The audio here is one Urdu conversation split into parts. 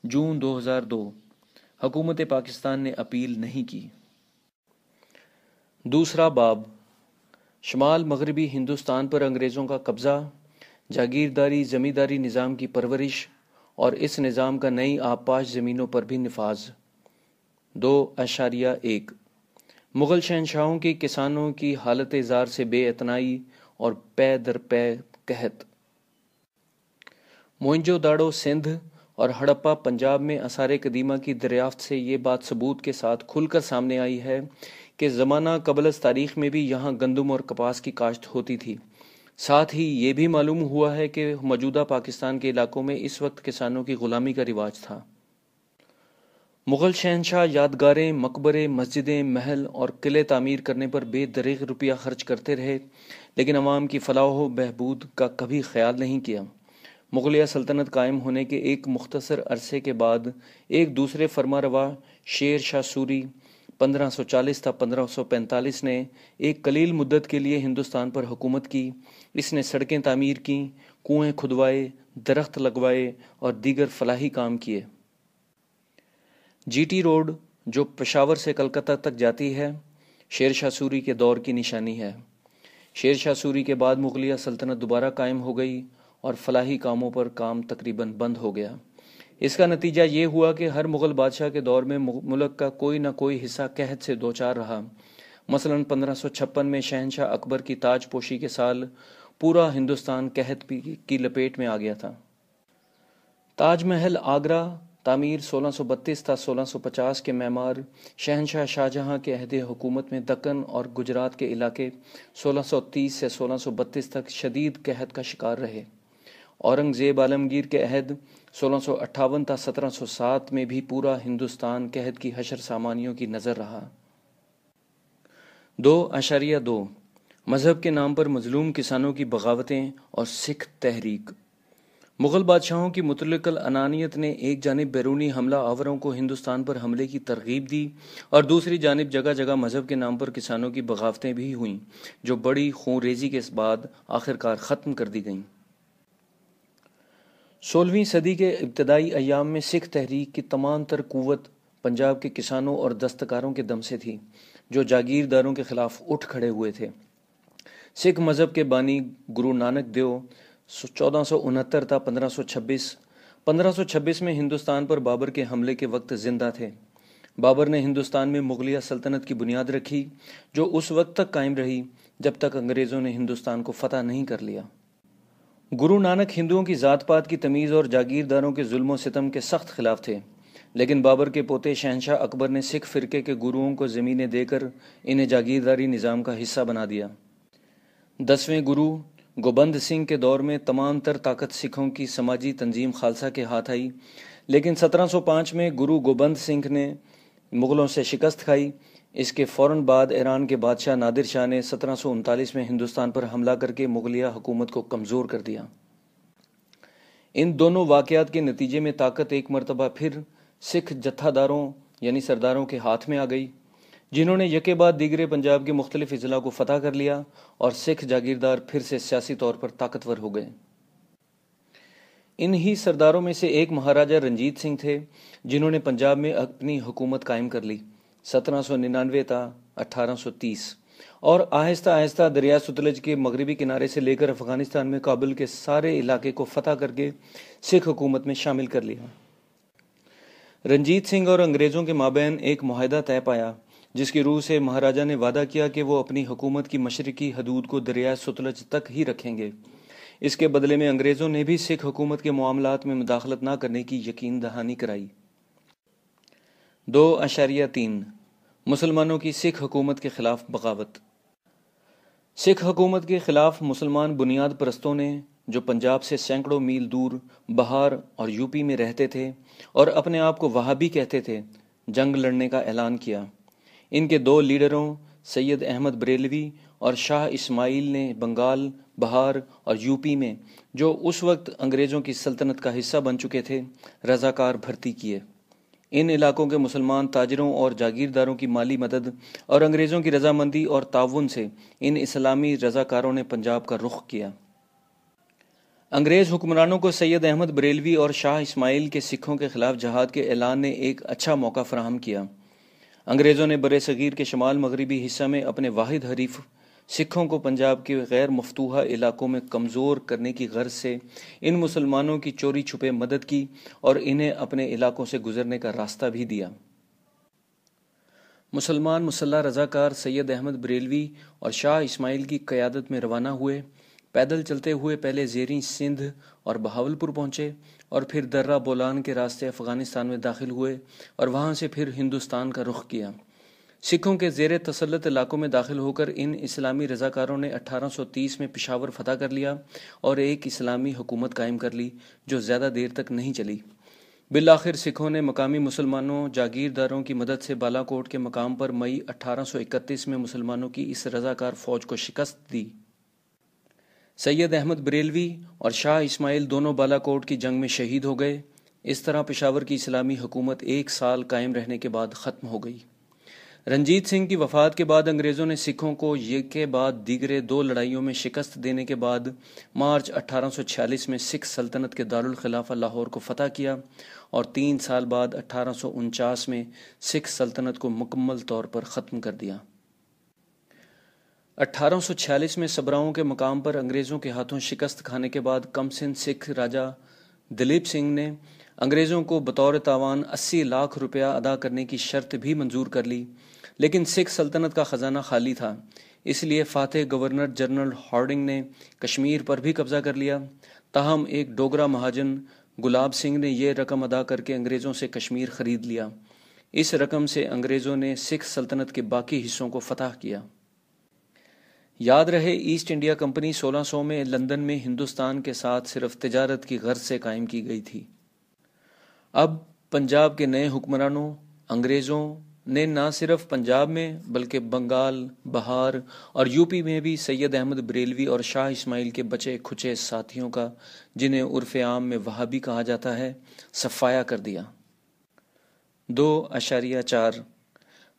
جون 2002 حکومت پاکستان نے اپیل نہیں کی۔ دوسرا باب، شمال مغربی ہندوستان پر انگریزوں کا قبضہ، جاگیرداری زمینداری نظام کی پرورش اور اس نظام کا نئی آبپاش زمینوں پر بھی نفاذ۔ 2.1 مغل شہنشاہوں کی کسانوں کی حالت زار سے بے اعتنائی اور پے در پے قحط۔ موئنجو داڑو سندھ اور ہڑپا پنجاب میں آثار قدیمہ کی دریافت سے یہ بات ثبوت کے ساتھ کھل کر سامنے آئی ہے کہ زمانہ قبل از تاریخ میں بھی یہاں گندم اور کپاس کی کاشت ہوتی تھی۔ ساتھ ہی یہ بھی معلوم ہوا ہے کہ موجودہ پاکستان کے علاقوں میں اس وقت کسانوں کی غلامی کا رواج تھا۔ مغل شہنشاہ یادگاریں، مقبرے، مسجدیں، محل اور قلعے تعمیر کرنے پر بے دریغ روپیہ خرچ کرتے رہے، لیکن عوام کی فلاح و بہبود کا کبھی خیال نہیں کیا۔ مغلیہ سلطنت قائم ہونے کے ایک مختصر عرصے کے بعد ایک دوسرے فرما روا شیر شاہ سوری 1540 تا 1545 نے ایک قلیل مدت کے لیے ہندوستان پر حکومت کی۔ اس نے سڑکیں تعمیر کیں، کنویں کھدوائے، درخت لگوائے اور دیگر فلاحی کام کیے۔ جی ٹی روڈ جو پشاور سے کلکتہ تک جاتی ہے، شیر شاہ سوری کے دور کی نشانی ہے۔ شیر شاہ سوری کے بعد مغلیہ سلطنت دوبارہ قائم ہو گئی اور فلاحی کاموں پر کام تقریباً بند ہو گیا۔ اس کا نتیجہ یہ ہوا کہ ہر مغل بادشاہ کے دور میں ملک کا کوئی نہ کوئی حصہ قحط سے دوچار رہا۔ مثلاً 1556 میں شہنشاہ اکبر کی تاج پوشی کے سال پورا ہندوستان قحط کی لپیٹ میں آ گیا تھا۔ تاج محل آگرہ تعمیر 1632 تا 1650 کے معمار شہنشاہ شاہجہاں کے عہد حکومت میں دکن اور گجرات کے علاقے 1630 سے 1632 تک شدید قحط کا شکار رہے۔ اورنگزیب عالمگیر کے عہد 1658 تا 1707 میں بھی پورا ہندوستان قحط کی حشر سامانیوں کی نظر رہا۔ 2.2 مذہب کے نام پر مظلوم کسانوں کی بغاوتیں اور سکھ تحریک۔ مغل بادشاہوں کی مطلق العنانیت نے ایک جانب بیرونی حملہ آوروں کو ہندوستان پر حملے کی ترغیب دی اور دوسری جانب جگہ جگہ مذہب کے نام پر کسانوں کی بغاوتیں بھی ہوئیں، جو بڑی خون ریزی کے بعد آخرکار ختم کر دی گئیں۔ 16ویں صدی کے ابتدائی ایام میں سکھ تحریک کی تمام تر قوت پنجاب کے کسانوں اور دستکاروں کے دم سے تھی، جو جاگیرداروں کے خلاف اٹھ کھڑے ہوئے تھے۔ سکھ مذہب کے بانی گرو نانک دیو 1469 تا 1526 میں ہندوستان پر بابر کے حملے کے وقت زندہ تھے۔ بابر نے ہندوستان میں مغلیہ سلطنت کی بنیاد رکھی، جو اس وقت تک قائم رہی جب تک انگریزوں نے ہندوستان کو فتح نہیں کر لیا۔ گرو نانک ہندوؤں کی ذات پات کی تمیز اور جاگیرداروں کے ظلم و ستم کے سخت خلاف تھے، لیکن بابر کے پوتے شہنشاہ اکبر نے سکھ فرقے کے گروؤں کو زمینیں دے کر انہیں جاگیرداری نظام کا حصہ بنا دیا۔ 10ویں گرو گوبند سنگھ کے دور میں تمام تر طاقت سکھوں کی سماجی تنظیم خالصہ کے ہاتھ آئی، لیکن 1705 میں گرو گوبند سنگھ نے مغلوں سے شکست کھائی۔ اس کے فوراً بعد ایران کے بادشاہ نادر شاہ نے 1739 میں ہندوستان پر حملہ کر کے مغلیہ حکومت کو کمزور کر دیا۔ ان دونوں واقعات کے نتیجے میں طاقت ایک مرتبہ پھر سکھ جتھا داروں یعنی سرداروں کے ہاتھ میں آ گئی، جنہوں نے یکے بعد دیگرے پنجاب کے مختلف اضلاع کو فتح کر لیا اور سکھ جاگیردار پھر سے سیاسی طور پر طاقتور ہو گئے۔ انہی سرداروں میں سے ایک مہاراجہ رنجیت سنگھ تھے، جنہوں نے پنجاب میں اپنی حکومت قائم کر لی 1799 تا 1830 اور آہستہ آہستہ دریائے ستلج کے مغربی کنارے سے لے کر افغانستان میں کابل کے سارے علاقے کو فتح کر کے سکھ حکومت میں شامل کر لیا۔ رنجیت سنگھ اور انگریزوں کے مابین ایک معاہدہ طے پایا، جس کی روح سے مہاراجہ نے وعدہ کیا کہ وہ اپنی حکومت کی مشرقی حدود کو دریائے ستلج تک ہی رکھیں گے۔ اس کے بدلے میں انگریزوں نے بھی سکھ حکومت کے معاملات میں مداخلت نہ کرنے کی یقین دہانی کرائی۔ 2.3 مسلمانوں کی سکھ حکومت کے خلاف بغاوت۔ سکھ حکومت کے خلاف مسلمان بنیاد پرستوں نے، جو پنجاب سے سینکڑوں میل دور بہار اور یوپی میں رہتے تھے اور اپنے آپ کو وہابی کہتے تھے، جنگ لڑنے کا اعلان کیا۔ ان کے دو لیڈروں سید احمد بریلوی اور شاہ اسماعیل نے بنگال، بہار اور یوپی میں، جو اس وقت انگریزوں کی سلطنت کا حصہ بن چکے تھے، رضاکار بھرتی کیے۔ ان علاقوں کے مسلمان تاجروں اور جاگیرداروں کی مالی مدد اور انگریزوں کی رضامندی اور تعاون سے ان اسلامی رضاکاروں نے پنجاب کا رخ کیا۔ انگریز حکمرانوں کو سید احمد بریلوی اور شاہ اسماعیل کے سکھوں کے خلاف جہاد کے اعلان نے ایک اچھا موقع فراہم کیا۔ انگریزوں نے برِ صغیر کے شمال مغربی حصہ میں اپنے واحد حریف سکھوں کو پنجاب کے غیر مفتوحہ علاقوں میں کمزور کرنے کی غرض سے ان مسلمانوں کی چوری چھپے مدد کی اور انہیں اپنے علاقوں سے گزرنے کا راستہ بھی دیا۔ مسلمان مسلح رضاکار سید احمد بریلوی اور شاہ اسماعیل کی قیادت میں روانہ ہوئے۔ پیدل چلتے ہوئے پہلے زیریں سندھ اور بہاولپور پہنچے اور پھر درہ بولان کے راستے افغانستان میں داخل ہوئے اور وہاں سے پھر ہندوستان کا رخ کیا۔ سکھوں کے زیر تسلط علاقوں میں داخل ہو کر ان اسلامی رضاکاروں نے 1830 میں پشاور فتح کر لیا اور ایک اسلامی حکومت قائم کر لی جو زیادہ دیر تک نہیں چلی۔ بالآخر سکھوں نے مقامی مسلمانوں جاگیرداروں کی مدد سے بالا کوٹ کے مقام پر مئی 1831 میں مسلمانوں کی اس رضاکار فوج کو شکست دی۔ سید احمد بریلوی اور شاہ اسماعیل دونوں بالا کوٹ کی جنگ میں شہید ہو گئے۔ اس طرح پشاور کی اسلامی حکومت 1 سال قائم رہنے کے بعد ختم ہو گئی۔ رنجیت سنگھ کی وفات کے بعد انگریزوں نے سکھوں کو ایک کے بعد دیگرے 2 لڑائیوں میں شکست دینے کے بعد مارچ 1846 میں سکھ سلطنت کے دارالخلافہ لاہور کو فتح کیا اور 3 سال بعد 1849 میں سکھ سلطنت کو مکمل طور پر ختم کر دیا۔ 1846 میں سبراؤں کے مقام پر انگریزوں کے ہاتھوں شکست کھانے کے بعد کمسن سکھ راجہ دلیپ سنگھ نے انگریزوں کو بطور تاوان 80 لاکھ روپیہ ادا کرنے کی شرط بھی منظور کر لی، لیکن سکھ سلطنت کا خزانہ خالی تھا، اس لیے فاتح گورنر جنرل ہارڈنگ نے کشمیر پر بھی قبضہ کر لیا۔ تاہم ایک ڈوگرا مہاجن گلاب سنگھ نے یہ رقم ادا کر کے انگریزوں سے کشمیر خرید لیا۔ اس رقم سے انگریزوں نے سکھ سلطنت کے باقی حصوں کو فتح کیا۔ یاد رہے ایسٹ انڈیا کمپنی 1600 میں لندن میں ہندوستان کے ساتھ صرف تجارت کی غرض سے قائم کی گئی تھی۔ اب پنجاب کے نئے حکمرانوں انگریزوں نے نہ صرف پنجاب میں بلکہ بنگال، بہار اور یوپی میں بھی سید احمد بریلوی اور شاہ اسماعیل کے بچے کھچے ساتھیوں کا، جنہیں عرف عام میں وہابی کہا جاتا ہے، صفایا کر دیا۔ 2.4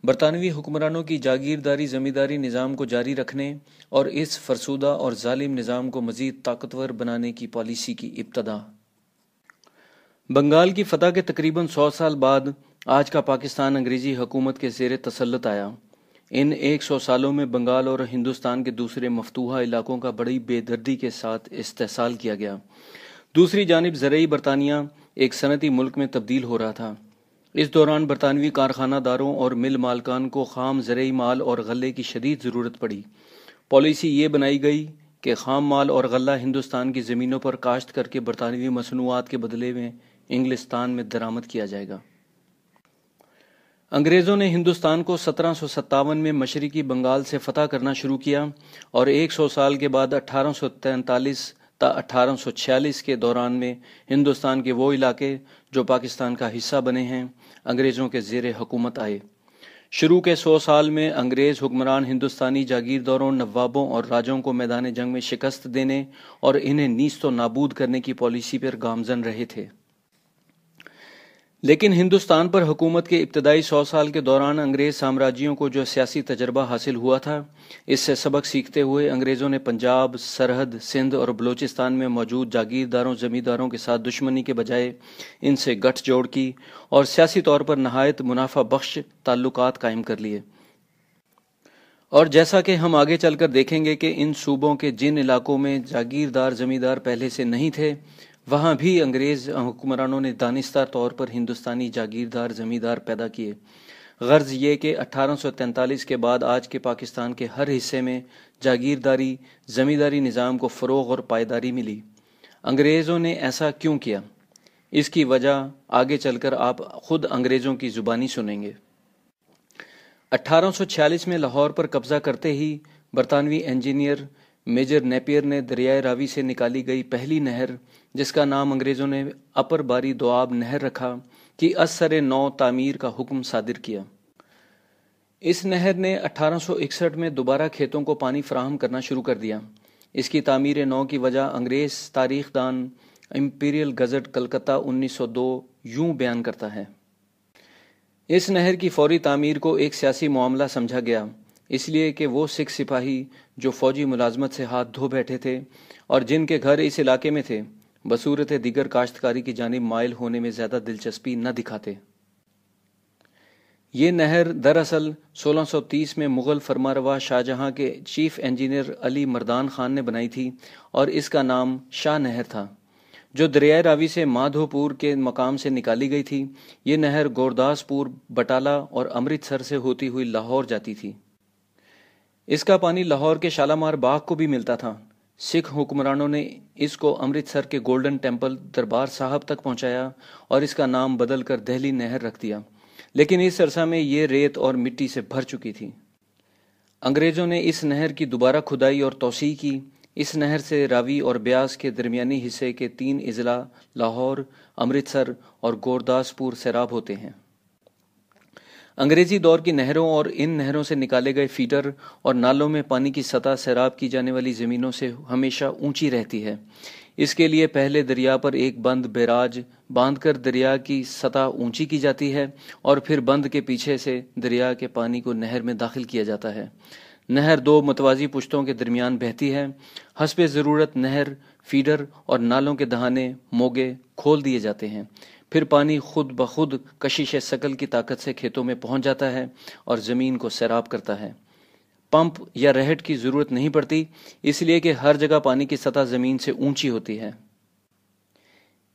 برطانوی حکمرانوں کی جاگیرداری زمینداری نظام کو جاری رکھنے اور اس فرسودہ اور ظالم نظام کو مزید طاقتور بنانے کی پالیسی کی ابتدا۔ بنگال کی فتح کے تقریباً 100 سال بعد آج کا پاکستان انگریزی حکومت کے زیر تسلط آیا۔ ان 100 سالوں میں بنگال اور ہندوستان کے دوسرے مفتوحہ علاقوں کا بڑی بے دردی کے ساتھ استحصال کیا گیا۔ دوسری جانب زرعی برطانیہ ایک صنعتی ملک میں تبدیل ہو رہا تھا۔ اس دوران برطانوی کارخانہ داروں اور مل مالکان کو خام زرعی مال اور غلے کی شدید ضرورت پڑی۔ پالیسی یہ بنائی گئی کہ خام مال اور غلہ ہندوستان کی زمینوں پر کاشت کر کے برطانوی مصنوعات کے بدلے میں انگلستان میں درآمد کیا جائے گا۔ انگریزوں نے ہندوستان کو 1757 میں مشرقی بنگال سے فتح کرنا شروع کیا اور 100 سال کے بعد 1843 تا 1846 کے دوران میں ہندوستان کے وہ علاقے جو پاکستان کا حصہ بنے ہیں انگریزوں کے زیر حکومت آئے۔ شروع کے 100 سال میں انگریز حکمران ہندوستانی جاگیرداروں، نوابوں اور راجوں کو میدان جنگ میں شکست دینے اور انہیں نیست و نابود کرنے کی پالیسی پر گامزن رہے تھے۔ لیکن ہندوستان پر حکومت کے ابتدائی 100 سال کے دوران انگریز سامراجیوں کو جو سیاسی تجربہ حاصل ہوا تھا، اس سے سبق سیکھتے ہوئے انگریزوں نے پنجاب، سرحد، سندھ اور بلوچستان میں موجود جاگیرداروں زمینداروں کے ساتھ دشمنی کے بجائے ان سے گٹھ جوڑ کی اور سیاسی طور پر نہایت منافع بخش تعلقات قائم کر لیے۔ اور جیسا کہ ہم آگے چل کر دیکھیں گے کہ ان صوبوں کے جن علاقوں میں جاگیردار زمیندار پہلے سے نہیں تھے، وہاں بھی انگریز حکمرانوں نے دانستہ طور پر ہندوستانی جاگیردار زمیندار پیدا کیے۔ غرض یہ کہ 1843 کے بعد آج کے پاکستان کے ہر حصے میں جاگیرداری زمینداری نظام کو فروغ اور پائیداری ملی۔ انگریزوں نے ایسا کیوں کیا؟ اس کی وجہ آگے چل کر آپ خود انگریزوں کی زبانی سنیں گے۔ 1846 میں لاہور پر قبضہ کرتے ہی برطانوی انجینئر میجر نیپیر نے دریائے راوی سے نکالی گئی پہلی نہر، جس کا نام انگریزوں نے اپر باری دوآب نہر رکھا، کی از سر نو تعمیر کا حکم صادر کیا۔ اس نہر نے 1861 میں دوبارہ کھیتوں کو پانی فراہم کرنا شروع کر دیا۔ اس کی تعمیر نو کی وجہ انگریز تاریخ دان امپیریل گزٹ کلکتہ 1902 یوں بیان کرتا ہے: اس نہر کی فوری تعمیر کو ایک سیاسی معاملہ سمجھا گیا، اس لیے کہ وہ سکھ سپاہی جو فوجی ملازمت سے ہاتھ دھو بیٹھے تھے اور جن کے گھر اس علاقے میں تھے بصورت دیگر کاشتکاری کی جانب مائل ہونے میں زیادہ دلچسپی نہ دکھاتے۔ یہ نہر دراصل 1630 میں مغل فرمانروا شاہجہاں کے چیف انجینئر علی مردان خان نے بنائی تھی اور اس کا نام شاہ نہر تھا، جو دریائے راوی سے مادھو پور کے مقام سے نکالی گئی تھی۔ یہ نہر گورداس پور، بٹالہ اور امرتسر سے ہوتی ہوئی لاہور جاتی تھی۔ اس کا پانی لاہور کے شالامار باغ کو بھی ملتا تھا۔ سکھ حکمرانوں نے اس کو امرتسر کے گولڈن ٹیمپل دربار صاحب تک پہنچایا اور اس کا نام بدل کر دہلی نہر رکھ دیا، لیکن اس عرصہ میں یہ ریت اور مٹی سے بھر چکی تھی۔ انگریزوں نے اس نہر کی دوبارہ کھدائی اور توسیع کی۔ اس نہر سے راوی اور بیاس کے درمیانی حصے کے 3 اضلاع لاہور، امرتسر اور گورداس پور سیراب ہوتے ہیں۔ انگریزی دور کی نہروں اور ان نہروں سے نکالے گئے فیڈر اور نالوں میں پانی کی سطح سیراب کی جانے والی زمینوں سے ہمیشہ اونچی رہتی ہے۔ اس کے لیے پہلے دریا پر ایک بند بیراج باندھ کر دریا کی سطح اونچی کی جاتی ہے اور پھر بند کے پیچھے سے دریا کے پانی کو نہر میں داخل کیا جاتا ہے۔ نہر 2 متوازی پشتوں کے درمیان بہتی ہے۔ حسب ضرورت نہر، فیڈر اور نالوں کے دہانے، موگے کھول دیے جاتے ہیں۔ پھر پانی خود بخود کشش ثقل کی طاقت سے کھیتوں میں پہنچ جاتا ہے اور زمین کو سیراب کرتا ہے۔ پمپ یا رہٹ کی ضرورت نہیں پڑتی، اس لیے کہ ہر جگہ پانی کی سطح زمین سے اونچی ہوتی ہے۔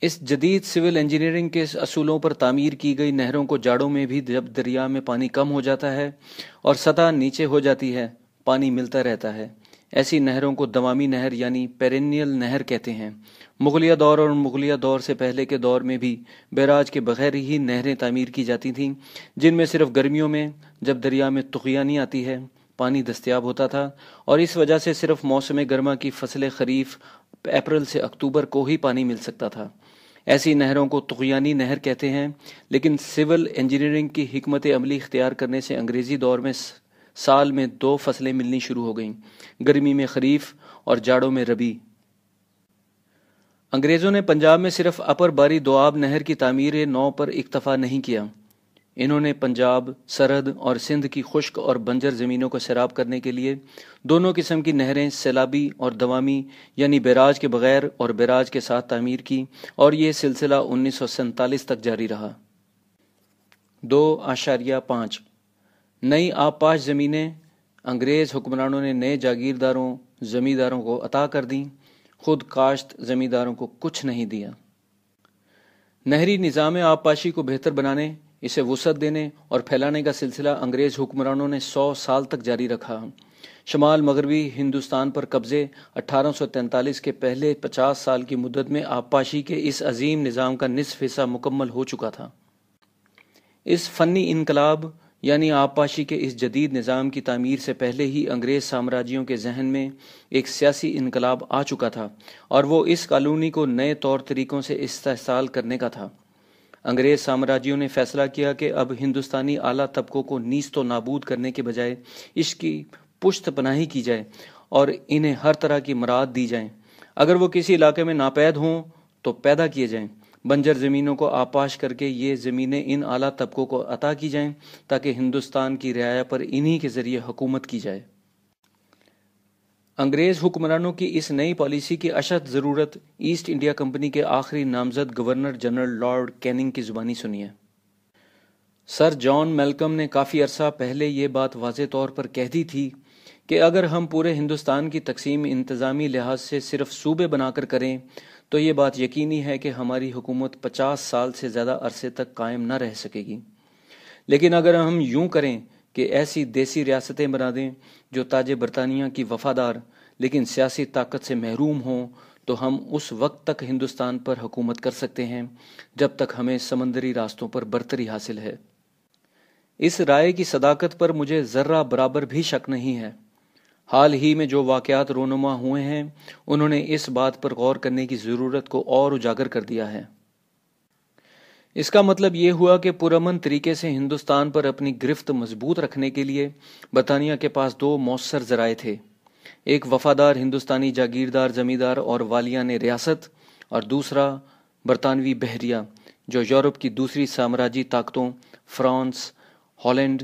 اس جدید سول انجینئرنگ کے اصولوں پر تعمیر کی گئی نہروں کو جاڑوں میں بھی جب دریا میں پانی کم ہو جاتا ہے اور سطح نیچے ہو جاتی ہے، پانی ملتا رہتا ہے۔ ایسی نہروں کو دوامی نہر یعنی پیرینیل نہر کہتے ہیں۔ مغلیہ دور اور مغلیہ دور سے پہلے کے دور میں بھی بیراج کے بغیر ہی نہریں تعمیر کی جاتی تھیں، جن میں صرف گرمیوں میں جب دریا میں طغیانی آتی ہے پانی دستیاب ہوتا تھا، اور اس وجہ سے صرف موسم گرما کی فصل خریف اپریل سے اکتوبر کو ہی پانی مل سکتا تھا۔ ایسی نہروں کو طغیانی نہر کہتے ہیں، لیکن سول انجینئرنگ کی حکمت عملی اختیار کرنے سے انگریزی دور میں سال میں 2 فصلیں ملنی شروع ہو گئیں، گرمی میں خریف اور جاڑوں میں ربیع۔ انگریزوں نے پنجاب میں صرف اپر باری دوآب نہر کی تعمیر نو پر اکتفا نہیں کیا۔ انہوں نے پنجاب، سرحد اور سندھ کی خشک اور بنجر زمینوں کو سیراب کرنے کے لیے دونوں قسم کی نہریں سیلابی اور دوامی یعنی بیراج کے بغیر اور بیراج کے ساتھ تعمیر کی، اور یہ سلسلہ 1947 تک جاری رہا۔ 2.5 نئی آبپاش زمینیں انگریز حکمرانوں نے نئے جاگیرداروں زمینداروں کو عطا کر دیں، خود کاشت زمینداروں کو کچھ نہیں دیا۔ نہری نظام آبپاشی کو بہتر بنانے، اسے وسعت دینے اور پھیلانے کا سلسلہ انگریز حکمرانوں نے 100 سال تک جاری رکھا۔ شمال مغربی ہندوستان پر قبضے 1843 کے پہلے 50 سال کی مدت میں آبپاشی کے اس عظیم نظام کا نصف حصہ مکمل ہو چکا تھا۔ اس فنی انقلاب یعنی آبپاشی کے اس جدید نظام کی تعمیر سے پہلے ہی انگریز سامراجیوں کے ذہن میں ایک سیاسی انقلاب آ چکا تھا، اور وہ اس کالونی کو نئے طور طریقوں سے استحصال کرنے کا تھا۔ انگریز سامراجیوں نے فیصلہ کیا کہ اب ہندوستانی اعلیٰ طبقوں کو نیست و نابود کرنے کے بجائے اس کی پشت پناہی کی جائے اور انہیں ہر طرح کی مراد دی جائیں۔ اگر وہ کسی علاقے میں ناپید ہوں تو پیدا کیے جائیں۔ بنجر زمینوں کو آبپاش کر کے یہ زمینیں ان اعلیٰ طبقوں کو عطا کی جائیں تاکہ ہندوستان کی رعایا پر انہی کے ذریعے حکومت کی جائے۔ انگریز حکمرانوں کی اس نئی پالیسی کی اشد ضرورت ایسٹ انڈیا کمپنی کے آخری نامزد گورنر جنرل لارڈ کیننگ کی زبانی سنیے۔ سر جان میلکم نے کافی عرصہ پہلے یہ بات واضح طور پر کہہ دی تھی کہ اگر ہم پورے ہندوستان کی تقسیم انتظامی لحاظ سے صرف صوبے بنا کر کریں تو یہ بات یقینی ہے کہ ہماری حکومت 50 سال سے زیادہ عرصے تک قائم نہ رہ سکے گی۔ لیکن اگر ہم یوں کریں کہ ایسی دیسی ریاستیں بنا دیں جو تاج برطانیہ کی وفادار لیکن سیاسی طاقت سے محروم ہوں، تو ہم اس وقت تک ہندوستان پر حکومت کر سکتے ہیں جب تک ہمیں سمندری راستوں پر برتری حاصل ہے۔ اس رائے کی صداقت پر مجھے ذرہ برابر بھی شک نہیں ہے۔ حال ہی میں جو واقعات رونما ہوئے ہیں انہوں نے اس بات پر غور کرنے کی ضرورت کو اور اجاگر کر دیا ہے۔ اس کا مطلب یہ ہوا کہ پرامن طریقے سے ہندوستان پر اپنی گرفت مضبوط رکھنے کے لیے برطانیہ کے پاس 2 مؤثر ذرائع تھے، ایک وفادار ہندوستانی جاگیردار زمیندار اور والیان ریاست، اور دوسرا برطانوی بحریہ جو یورپ کی دوسری سامراجی طاقتوں فرانس، ہالینڈ،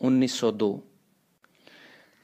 1902।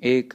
1.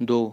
2.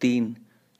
3.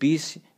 20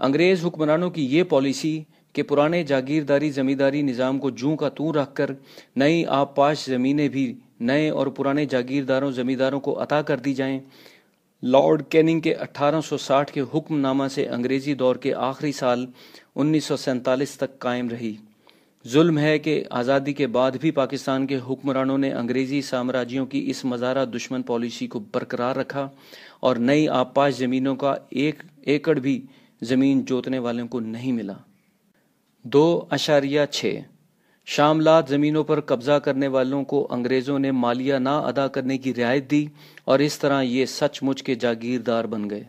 انگریز حکمرانوں کی یہ پالیسی کہ پرانے جاگیرداری زمینداری نظام کو جوں کا توں رکھ کر نئی آب پاش زمینیں بھی نئے اور پرانے جاگیرداروں زمینداروں کو عطا کر دی جائیں، لارڈ کیننگ کے 1860 کے حکم نامہ سے انگریزی دور کے آخری سال 1947 تک قائم رہی۔ ظلم ہے کہ آزادی کے بعد بھی پاکستان کے حکمرانوں نے انگریزی سامراجیوں کی اس مزارہ دشمن پالیسی کو برقرار رکھا اور نئی آب پاش زمینوں کا 1 ایکڑ بھی زمین جوتنے والوں کو نہیں ملا۔ 2.6 شاملات زمینوں پر قبضہ کرنے والوں کو انگریزوں نے مالیہ نہ ادا کرنے کی رعایت دی اور اس طرح یہ سچ مچ کے جاگیردار بن گئے۔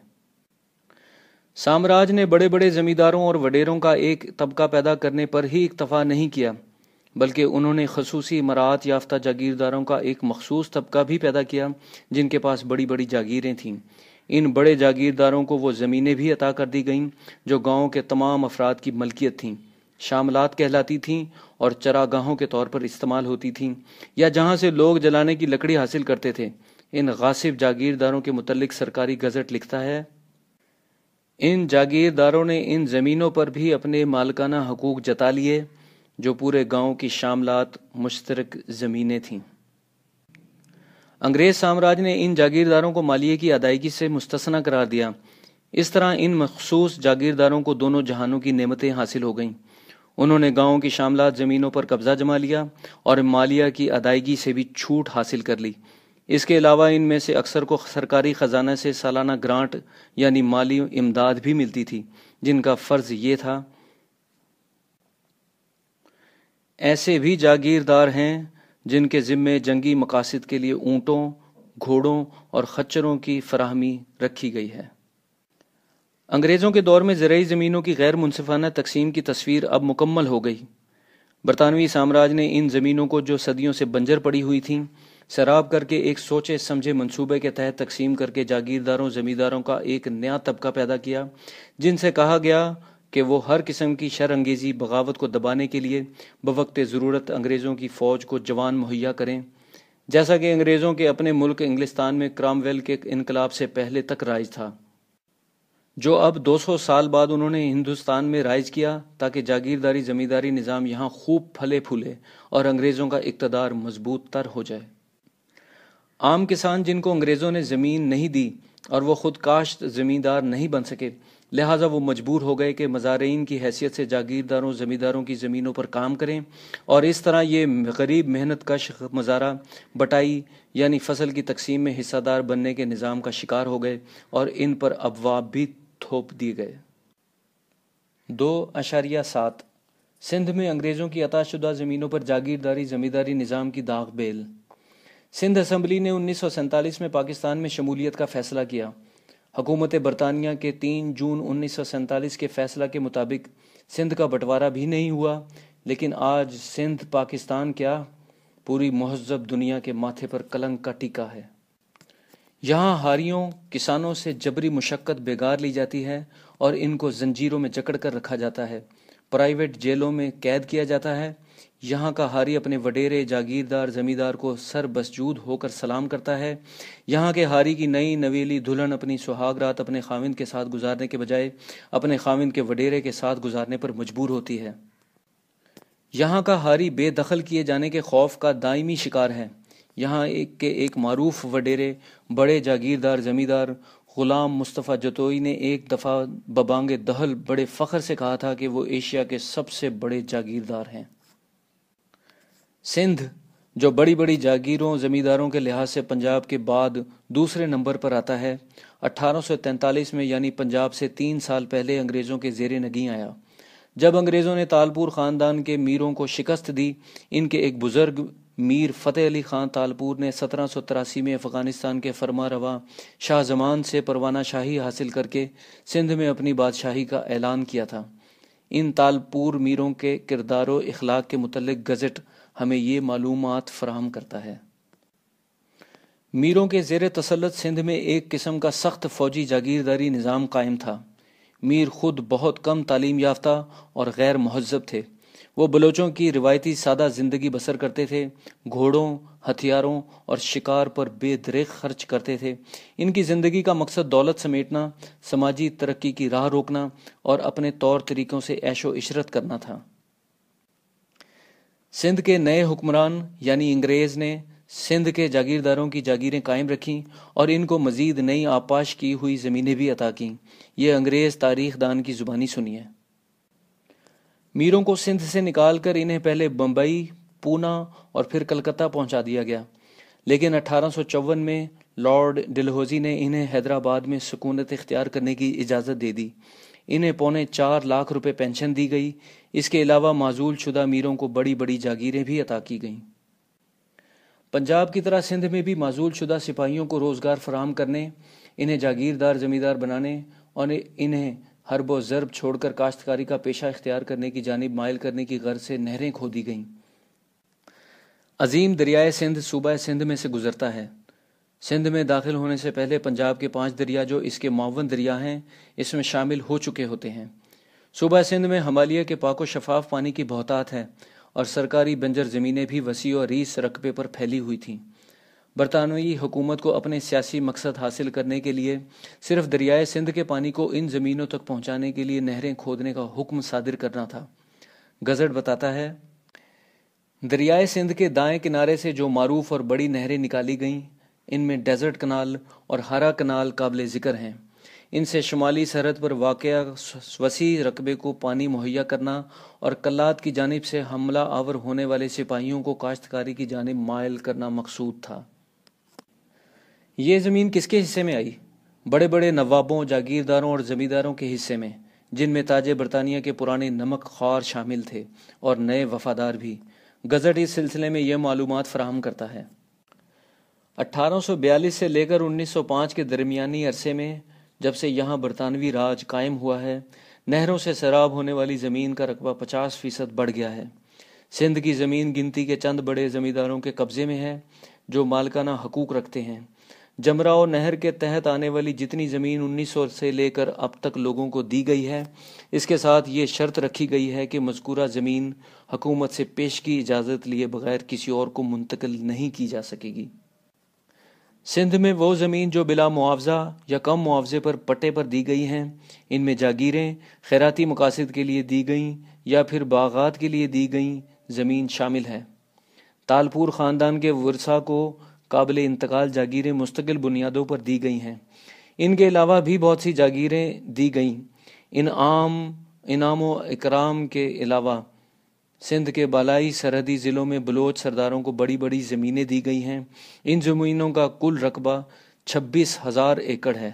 سامراج نے بڑے بڑے زمینداروں اور وڈیروں کا ایک طبقہ پیدا کرنے پر ہی اکتفا نہیں کیا، بلکہ انہوں نے خصوصی مراعات یافتہ جاگیرداروں کا ایک مخصوص طبقہ بھی پیدا کیا جن کے پاس بڑی بڑی جاگیریں تھیں۔ ان بڑے جاگیرداروں کو وہ زمینیں بھی عطا کر دی گئیں جو گاؤں کے تمام افراد کی ملکیت تھیں، شاملات کہلاتی تھیں اور چراگاہوں کے طور پر استعمال ہوتی تھیں، یا جہاں سے لوگ جلانے کی لکڑی حاصل کرتے تھے۔ ان غاصب جاگیرداروں کے متعلق سرکاری گزٹ لکھتا ہے، ان جاگیرداروں نے ان زمینوں پر بھی اپنے مالکانہ حقوق جتا لیے جو پورے گاؤں کی شاملات مشترک زمینیں تھیں۔ انگریز سامراج نے ان جاگیرداروں کو مالیے کی ادائیگی سے مستثنی قرار دیا۔ اس طرح ان مخصوص جاگیرداروں کو دونوں جہانوں کی نعمتیں حاصل ہو گئیں۔ انہوں نے گاؤں کی شاملات زمینوں پر قبضہ جما لیا اور مالیہ کی ادائیگی سے بھی چھوٹ حاصل کر لی۔ اس کے علاوہ ان میں سے اکثر کو سرکاری خزانہ سے سالانہ گرانٹ یعنی مالی امداد بھی ملتی تھی، جن کا فرض یہ تھا۔ ایسے بھی جاگیردار ہیں جن کے ذمے جنگی مقاصد کے لیے اونٹوں، گھوڑوں اور خچروں کی فراہمی رکھی گئی ہے۔ انگریزوں کے دور میں زرعی زمینوں کی غیر منصفانہ تقسیم کی تصویر اب مکمل ہو گئی۔ برطانوی سامراج نے ان زمینوں کو جو صدیوں سے بنجر پڑی ہوئی تھیں سیراب کر کے ایک سوچے سمجھے منصوبے کے تحت تقسیم کر کے جاگیرداروں زمینداروں کا ایک نیا طبقہ پیدا کیا، جن سے کہا گیا کہ وہ ہر قسم کی شر انگیزی بغاوت کو دبانے کے لیے بوقت ضرورت انگریزوں کی فوج کو جوان مہیا کریں، جیسا کہ انگریزوں کے اپنے ملک انگلستان میں کرامویل کے انقلاب سے پہلے تک رائج تھا، جو اب 200 سال بعد انہوں نے ہندوستان میں رائج کیا تاکہ جاگیرداری زمینداری نظام یہاں خوب پھلے پھولے اور انگریزوں کا اقتدار مضبوط تر ہو جائے۔ عام کسان جن کو انگریزوں نے زمین نہیں دی اور وہ خود کاشت زمیندار نہیں بن سکے، لہٰذا وہ مجبور ہو گئے کہ مزارعین کی حیثیت سے جاگیرداروں زمینداروں کی زمینوں پر کام کریں، اور اس طرح یہ غریب محنت کش مزارع بٹائی یعنی فصل کی تقسیم میں حصہ دار بننے کے نظام کا شکار ہو گئے اور ان پر ابواب بھی تھوپ دیے گئے۔ 2.7 سندھ میں انگریزوں کی عطا شدہ زمینوں پر جاگیرداری زمینداری نظام کی داغ بیل۔ سندھ اسمبلی نے 1947 میں پاکستان میں شمولیت کا فیصلہ کیا۔ حکومت برطانیہ کے 3 جون 1947 کے فیصلہ کے مطابق سندھ کا بٹوارہ بھی نہیں ہوا، لیکن آج سندھ پاکستان کیا پوری مہذب دنیا کے ماتھے پر کلنک کا ٹیکا ہے۔ یہاں ہاریوں کسانوں سے جبری مشقت بیگار لی جاتی ہے اور ان کو زنجیروں میں جکڑ کر رکھا جاتا ہے، پرائیویٹ جیلوں میں قید کیا جاتا ہے۔ یہاں کا ہاری اپنے وڈیرے جاگیردار زمیندار کو سر بسجود ہو کر سلام کرتا ہے۔ یہاں کے ہاری کی نئی نویلی دلہن اپنی سہاگ رات اپنے خاوند کے ساتھ گزارنے کے بجائے اپنے خاوند کے وڈیرے کے ساتھ گزارنے پر مجبور ہوتی ہے۔ یہاں کا ہاری بے دخل کیے جانے کے خوف کا دائمی شکار ہے۔ یہاں ایک معروف وڈیرے بڑے جاگیردار زمیندار غلام مصطفیٰ جتوئی نے ایک دفعہ ببانگ دہل بڑے فخر سے کہا تھا کہ وہ ایشیا کے سب سے بڑے جاگیردار ہیں۔ سندھ جو بڑی بڑی جاگیروں زمینداروں کے لحاظ سے پنجاب کے بعد دوسرے نمبر پر آتا ہے، 1843 میں یعنی پنجاب سے 3 سال پہلے انگریزوں کے زیر نگیں آیا۔ جب انگریزوں نے تالپور خاندان کے میروں کو شکست دی، ان کے ایک بزرگ میر فتح علی خان تالپور نے 1783 میں افغانستان کے فرما روا شاہ زمان سے پروانہ شاہی حاصل کر کے سندھ میں اپنی بادشاہی کا اعلان کیا تھا۔ ان تالپور میروں کے کردار و اخلاق کے متعلق گزٹ ہمیں یہ معلومات فراہم کرتا ہے۔ میروں کے زیر تسلط سندھ میں ایک قسم کا سخت فوجی جاگیرداری نظام قائم تھا۔ میر خود بہت کم تعلیم یافتہ اور غیر مہذب تھے۔ وہ بلوچوں کی روایتی سادہ زندگی بسر کرتے تھے، گھوڑوں، ہتھیاروں اور شکار پر بے دریغ خرچ کرتے تھے۔ ان کی زندگی کا مقصد دولت سمیٹنا، سماجی ترقی کی راہ روکنا اور اپنے طور طریقوں سے عیش و عشرت کرنا تھا۔ سندھ کے نئے حکمران یعنی انگریز نے سندھ کے جاگیرداروں کی جاگیریں قائم رکھیں اور ان کو مزید نئی آبپاش کی ہوئی زمینیں بھی عطا کیں۔ یہ انگریز تاریخ دان کی زبانی سنیے۔ میروں کو سندھ سے نکال کر انہیں پہلے بمبئی، پونا اور پھر کلکتہ پہنچا دیا گیا، لیکن 1854 میں لارڈ ڈلہوزی نے انہیں حیدرآباد میں سکونت اختیار کرنے کی اجازت دے دی۔ انہیں 4.25 لاکھ روپے پینشن دی گئی۔ اس کے علاوہ معزول شدہ میروں کو بڑی بڑی جاگیریں بھی عطا کی گئیں۔ پنجاب کی طرح سندھ میں بھی معزول شدہ سپاہیوں کو روزگار فراہم کرنے، انہیں جاگیردار زمیندار بنانے اور انہیں حرب و ضرب چھوڑ کر کاشتکاری کا پیشہ اختیار کرنے کی جانب مائل کرنے کی غرض سے نہریں کھودی گئیں۔ عظیم دریائے سندھ صوبہ سندھ میں سے گزرتا ہے۔ سندھ میں داخل ہونے سے پہلے پنجاب کے 5 دریا جو اس کے معاون دریا ہیں اس میں شامل ہو چکے ہوتے ہیں۔ صوبہ سندھ میں ہمالیہ کے پاک و شفاف پانی کی بہتات ہے اور سرکاری بنجر زمینیں بھی وسیع و ریس رقبے پر پھیلی ہوئی تھیں۔ برطانوی حکومت کو اپنے سیاسی مقصد حاصل کرنے کے لیے صرف دریائے سندھ کے پانی کو ان زمینوں تک پہنچانے کے لیے نہریں کھودنے کا حکم صادر کرنا تھا۔ گزٹ بتاتا ہے، دریائے سندھ کے دائیں کنارے سے جو معروف اور بڑی نہریں نکالی گئیں ان میں ڈیزرٹ کنال اور ہرا کنال قابل ذکر ہیں۔ ان سے شمالی سرحد پر واقع وسیع رقبے کو پانی مہیا کرنا اور کلات کی جانب سے حملہ آور ہونے والے سپاہیوں کو کاشتکاری کی جانب مائل کرنا مقصود تھا۔ یہ زمین کس کے حصے میں آئی؟ بڑے بڑے نوابوں، جاگیرداروں اور زمینداروں کے حصے میں، جن میں تاج برطانیہ کے پرانے نمک خوار شامل تھے اور نئے وفادار بھی۔ گزٹ اس سلسلے میں یہ معلومات فراہم کرتا ہے۔ 1842 سے لے کر 1905 کے درمیانی عرصے میں جب سے یہاں برطانوی راج قائم ہوا ہے، نہروں سے سیراب ہونے والی زمین کا رقبہ 50% بڑھ گیا ہے۔ سندھ کی زمین گنتی کے چند بڑے زمینداروں کے قبضے میں ہے جو مالکانہ حقوق رکھتے ہیں۔ جمراو نہر کے تحت آنے والی جتنی زمین 1900 سے لے کر اب تک لوگوں کو دی گئی ہے، اس کے ساتھ یہ شرط رکھی گئی ہے کہ مذکورہ زمین حکومت سے پیشگی اجازت لیے بغیر کسی اور کو منتقل نہیں کی جا سکے گی۔ سندھ میں وہ زمین جو بلا معاوضہ یا کم معاوضے پر پٹے پر دی گئی ہیں، ان میں جاگیریں خیراتی مقاصد کے لیے دی گئیں یا پھر باغات کے لیے دی گئیں زمین شامل ہے۔ تالپور خاندان کے ورثاء کو قابل انتقال جاگیریں مستقل بنیادوں پر دی گئی ہیں۔ ان کے علاوہ بھی بہت سی جاگیریں دی گئیں۔ انعام و اکرام کے علاوہ سندھ کے بالائی سرحدی ضلعوں میں بلوچ سرداروں کو بڑی بڑی زمینیں دی گئی ہیں۔ ان زمینوں کا کل رقبہ 26,000 ایکڑ ہے۔